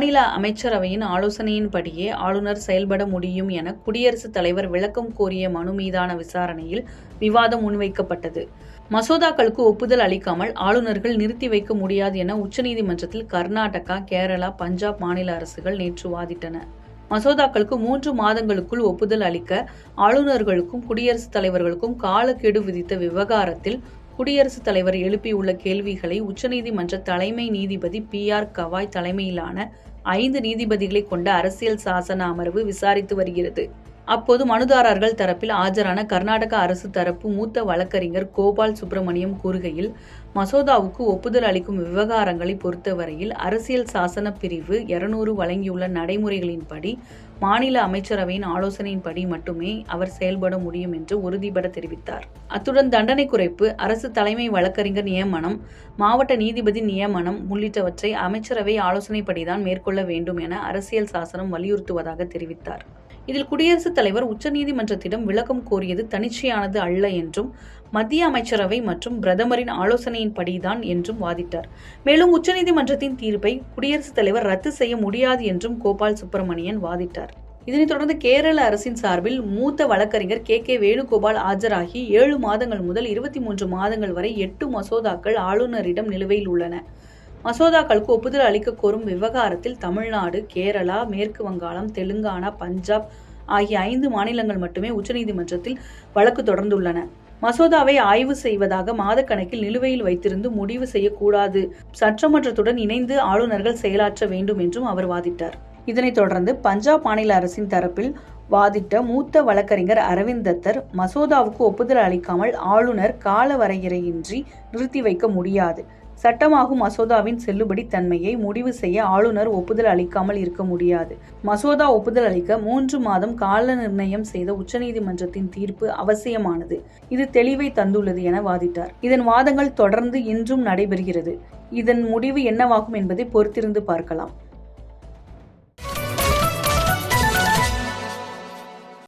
மாநில அமைச்சரவையின் ஆலோசனையின்படியே ஆளுநர் செயல்பட முடியும் என குடியரசுத் தலைவர் விளக்கம் கோரிய மனு மீதான விசாரணையில் விவாதம் முன்வைக்கப்பட்டது. மசோதாக்களுக்கு ஒப்புதல் அளிக்காமல் ஆளுநர்கள் நிறுத்தி வைக்க முடியாது என உச்சநீதிமன்றத்தில் கர்நாடகா, கேரளா, பஞ்சாப் மாநில அரசுகள் நேற்று வாதிட்டன. மசோதாக்களுக்கு 3 மாதங்களுக்குள் ஒப்புதல் அளிக்க ஆளுநர்களுக்கும் குடியரசுத் தலைவர்களுக்கும் காலக்கெடு விதித்த விவகாரத்தில் குடியரசுத் தலைவர் எழுப்பியுள்ள கேள்விகளை உச்சநீதிமன்ற தலைமை நீதிபதி PR கவாய் தலைமையிலான 5 நீதிபதிகளை கொண்ட அரசியல் சாசன அமர்வு விசாரித்து வருகிறது. அப்போது மனுதாரர்கள் தரப்பில் ஆஜரான கர்நாடக அரசு தரப்பு மூத்த வழக்கறிஞர் கோபால் சுப்பிரமணியம் கூறுகையில், மசோதாவுக்கு ஒப்புதல் அளிக்கும் விவகாரங்களை பொறுத்தவரையில் அரசியல் சாசன பிரிவு 200 வழங்கியுள்ள நடைமுறைகளின்படி மாநில அமைச்சரவையின் ஆலோசனையின்படி மட்டுமே அவர் செயல்பட முடியும் என்று உறுதிபட தெரிவித்தார். அத்துடன் தண்டனை குறைப்பு, அரசு தலைமை வழக்கறிஞர் நியமனம், மாவட்ட நீதிபதி நியமனம் உள்ளிட்டவற்றை அமைச்சரவை ஆலோசனைப்படிதான் மேற்கொள்ள வேண்டும் என அரசியல் சாசனம் வலியுறுத்துவதாக தெரிவித்தார். இதில் குடியரசுத் தலைவர் உச்சநீதிமன்றத்திடம் விளக்கம் கோரியது தன்னிச்சையானது அல்ல என்றும், மத்திய அமைச்சரவை மற்றும் பிரதமரின் ஆலோசனையின்படிதான் என்றும் வாதிட்டார். மேலும் உச்சநீதிமன்றத்தின் தீர்ப்பை குடியரசுத் தலைவர் ரத்து செய்ய முடியாது என்றும் கோபால் சுப்பிரமணியன் வாதிட்டார். இதனைத் தொடர்ந்து கேரள அரசின் சார்பில் மூத்த வழக்கறிஞர் KK வேணுகோபால் ஆஜராகி 7 மாதங்கள் முதல் 23 மாதங்கள் வரை 8 மசோதாக்கள் ஆளுநரிடம் நிலுவையில் உள்ளன. மசோதாக்களுக்கு ஒப்புதல் அளிக்க கோரும் விவகாரத்தில் தமிழ்நாடு, கேரளா, மேற்கு வங்காளம், தெலுங்கானா, பஞ்சாப் ஆகிய 5 மாநிலங்கள் மட்டுமே உச்சநீதிமன்றத்தில் வழக்கு தொடர்ந்துள்ளன. மசோதாவை ஆய்வு செய்வதாக மாதக்கணக்கில் நிலுவையில் வைத்திருந்து முடிவு செய்யக்கூடாது, சட்டமன்றத்துடன் இணைந்து ஆளுநர்கள் செயலாற்ற வேண்டும் என்றும் அவர் வாதிட்டார். இதனைத் தொடர்ந்து பஞ்சாப் மாநில அரசின் தரப்பில் வாதிட்ட மூத்த வழக்கறிஞர் அரவிந்த் தத்தர், மசோதாவுக்கு ஒப்புதல் அளிக்காமல் ஆளுநர் கால வரையறையின்றி நிறுத்தி வைக்க முடியாது. சட்டமாகும் மசோதாவின் செல்லுபடி தன்மையை முடிவு செய்ய ஆளுநர் ஒப்புதல் அளிக்காமல் இருக்க முடியாது. மசோதா ஒப்புதல் அளிக்க 3 மாதம் கால நிர்ணயம் செய்த உச்சநீதிமன்றத்தின் தீர்ப்பு அவசியமானது. இது தெளிவை தந்துள்ளது என வாதிட்டார். இதன் வாதங்கள் தொடர்ந்து இன்றும் நடைபெறுகிறது. இதன் முடிவு என்னவாகும் என்பதை பொறுத்திருந்து பார்க்கலாம்.